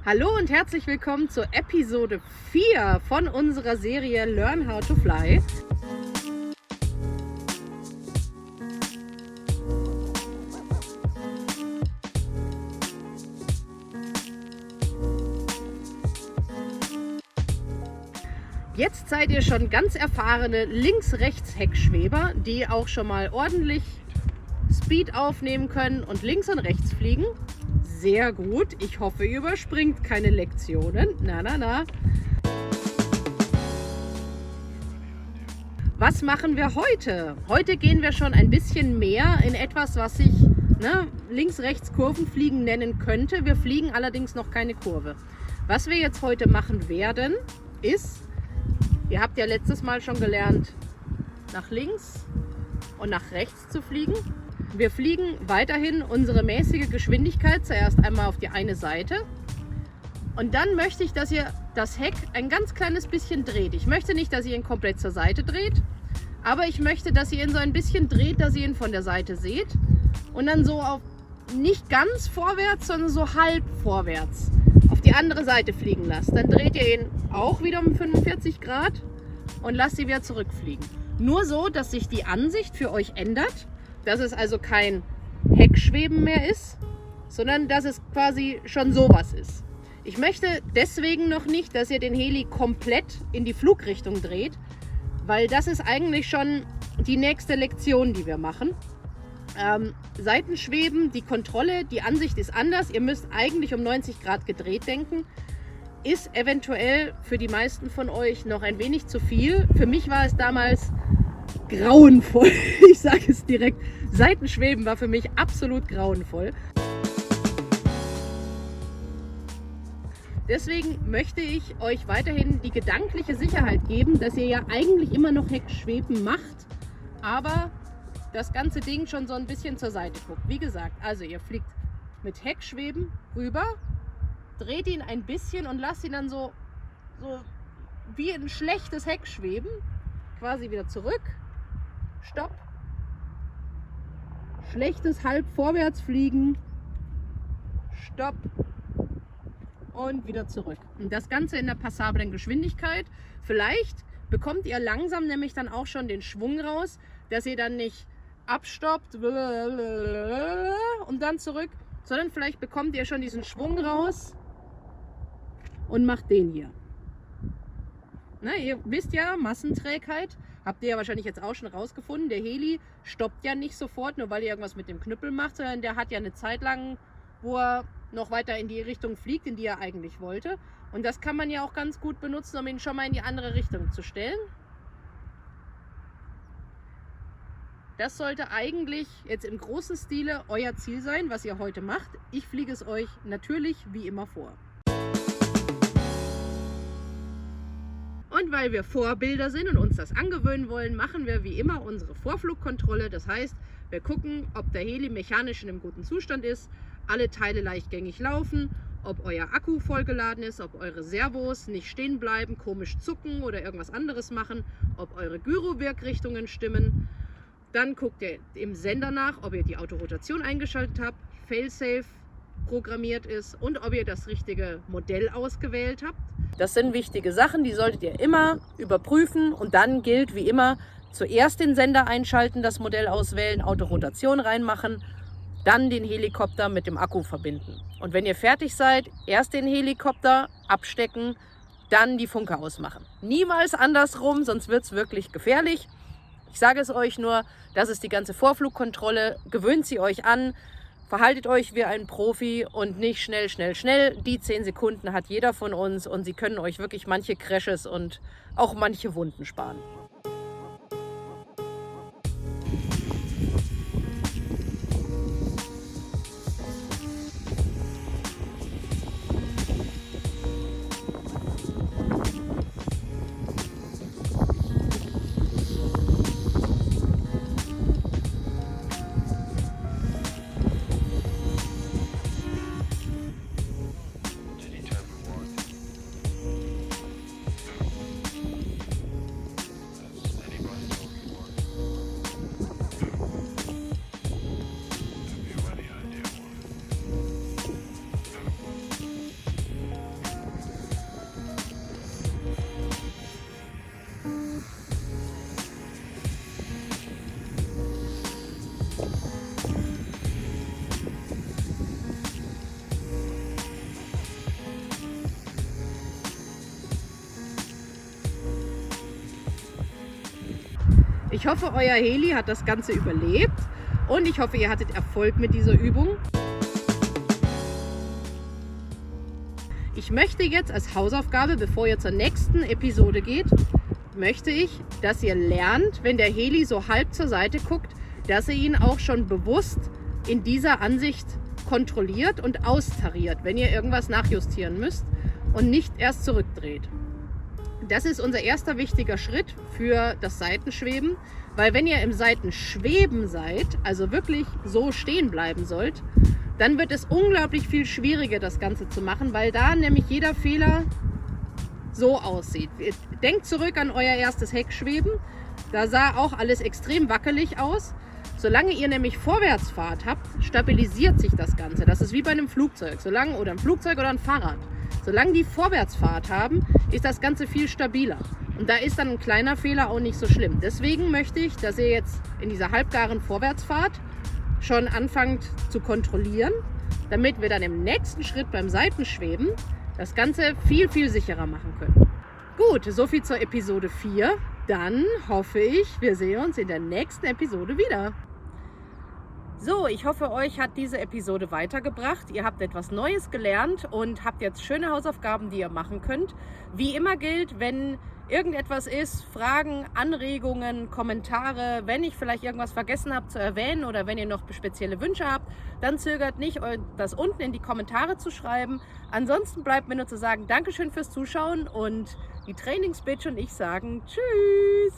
Hallo und herzlich willkommen zur Episode 4 von unserer Serie Learn How to Fly. Jetzt seid ihr schon ganz erfahrene Links-Rechts-Heckschweber, die auch schon mal ordentlich Speed aufnehmen können und links und rechts fliegen. Sehr gut. Ich hoffe, ihr überspringt keine Lektionen. Na. Was machen wir heute? Heute gehen wir schon ein bisschen mehr in etwas, was sich Links-Rechts-Kurvenfliegen nennen könnte. Wir fliegen allerdings noch keine Kurve. Was wir jetzt heute machen werden, ist, ihr habt ja letztes Mal schon gelernt, nach links und nach rechts zu fliegen. Wir fliegen weiterhin unsere mäßige Geschwindigkeit zuerst einmal auf die eine Seite und dann möchte ich, dass ihr das Heck ein ganz kleines bisschen dreht. Ich möchte nicht, dass ihr ihn komplett zur Seite dreht, aber ich möchte, dass ihr ihn so ein bisschen dreht, dass ihr ihn von der Seite seht und dann so auf nicht ganz vorwärts, sondern so halb vorwärts auf die andere Seite fliegen lasst. Dann dreht ihr ihn auch wieder um 45 Grad und lasst ihn wieder zurückfliegen. Nur so, dass sich die Ansicht für euch ändert. Dass es also kein Heckschweben mehr ist, sondern dass es quasi schon sowas ist. Ich möchte deswegen noch nicht, dass ihr den Heli komplett in die Flugrichtung dreht, weil das ist eigentlich schon die nächste Lektion, die wir machen. Seitenschweben, die Kontrolle, die Ansicht ist anders. Ihr müsst eigentlich um 90 Grad gedreht denken. Ist eventuell für die meisten von euch noch ein wenig zu viel. Für mich war es damals grauenvoll. Ich sage es direkt. Seitenschweben war für mich absolut grauenvoll. Deswegen möchte ich euch weiterhin die gedankliche Sicherheit geben, dass ihr ja eigentlich immer noch Heckschweben macht, aber das ganze Ding schon so ein bisschen zur Seite guckt. Wie gesagt, also ihr fliegt mit Heckschweben rüber, dreht ihn ein bisschen und lasst ihn dann so wie ein schlechtes Heckschweben quasi wieder zurück. Stopp. Schlechtes halb vorwärts fliegen. Stopp. Und wieder zurück. Und das Ganze in der passablen Geschwindigkeit. Vielleicht bekommt ihr langsam nämlich dann auch schon den Schwung raus, dass ihr dann nicht abstoppt und dann zurück, sondern vielleicht bekommt ihr schon diesen Schwung raus und macht den hier. Na, ihr wisst ja, Massenträgheit. Habt ihr ja wahrscheinlich jetzt auch schon rausgefunden. Der Heli stoppt ja nicht sofort, nur weil ihr irgendwas mit dem Knüppel macht, sondern der hat ja eine Zeit lang, wo er noch weiter in die Richtung fliegt, in die er eigentlich wollte. Und das kann man ja auch ganz gut benutzen, um ihn schon mal in die andere Richtung zu stellen. Das sollte eigentlich jetzt im großen Stile euer Ziel sein, was ihr heute macht. Ich fliege es euch natürlich wie immer vor. Und weil wir Vorbilder sind und uns das angewöhnen wollen, machen wir wie immer unsere Vorflugkontrolle. Das heißt, wir gucken, ob der Heli mechanisch in einem guten Zustand ist, alle Teile leichtgängig laufen, ob euer Akku vollgeladen ist, ob eure Servos nicht stehen bleiben, komisch zucken oder irgendwas anderes machen, ob eure Gyrowirkrichtungen stimmen. Dann guckt ihr im Sender nach, ob ihr die Autorotation eingeschaltet habt, Failsafe programmiert ist und ob ihr das richtige Modell ausgewählt habt. Das sind wichtige Sachen, die solltet ihr immer überprüfen und dann gilt wie immer, zuerst den Sender einschalten, das Modell auswählen, Autorotation reinmachen, dann den Helikopter mit dem Akku verbinden. Und wenn ihr fertig seid, erst den Helikopter abstecken, dann die Funke ausmachen. Niemals andersrum, sonst wird es wirklich gefährlich. Ich sage es euch nur, das ist die ganze Vorflugkontrolle, gewöhnt sie euch an. Verhaltet euch wie ein Profi und nicht schnell. Die 10 Sekunden hat jeder von uns und sie können euch wirklich manche Crashes und auch manche Wunden sparen. Ich hoffe, euer Heli hat das Ganze überlebt und ich hoffe, ihr hattet Erfolg mit dieser Übung. Ich möchte jetzt als Hausaufgabe, bevor ihr zur nächsten Episode geht, möchte ich, dass ihr lernt, wenn der Heli so halb zur Seite guckt, dass ihr ihn auch schon bewusst in dieser Ansicht kontrolliert und austariert, wenn ihr irgendwas nachjustieren müsst und nicht erst zurückdreht. Das ist unser erster wichtiger Schritt für das Seitenschweben, weil wenn ihr im Seitenschweben seid, also wirklich so stehen bleiben sollt, dann wird es unglaublich viel schwieriger, das Ganze zu machen, weil da nämlich jeder Fehler so aussieht. Denkt zurück an euer erstes Heckschweben, da sah auch alles extrem wackelig aus. Solange ihr nämlich Vorwärtsfahrt habt, stabilisiert sich das Ganze. Das ist wie bei einem Flugzeug, oder ein Flugzeug oder ein Fahrrad. Solange die Vorwärtsfahrt haben, ist das Ganze viel stabiler. Und da ist dann ein kleiner Fehler auch nicht so schlimm. Deswegen möchte ich, dass ihr jetzt in dieser halbgaren Vorwärtsfahrt schon anfangt zu kontrollieren, damit wir dann im nächsten Schritt beim Seitenschweben das Ganze viel, viel sicherer machen können. Gut, soviel zur Episode 4. Dann hoffe ich, wir sehen uns in der nächsten Episode wieder. So, ich hoffe, euch hat diese Episode weitergebracht. Ihr habt etwas Neues gelernt und habt jetzt schöne Hausaufgaben, die ihr machen könnt. Wie immer gilt, wenn irgendetwas ist, Fragen, Anregungen, Kommentare, wenn ich vielleicht irgendwas vergessen habe zu erwähnen oder wenn ihr noch spezielle Wünsche habt, dann zögert nicht, das unten in die Kommentare zu schreiben. Ansonsten bleibt mir nur zu sagen, Dankeschön fürs Zuschauen und die Trainingsbitch und ich sagen Tschüss!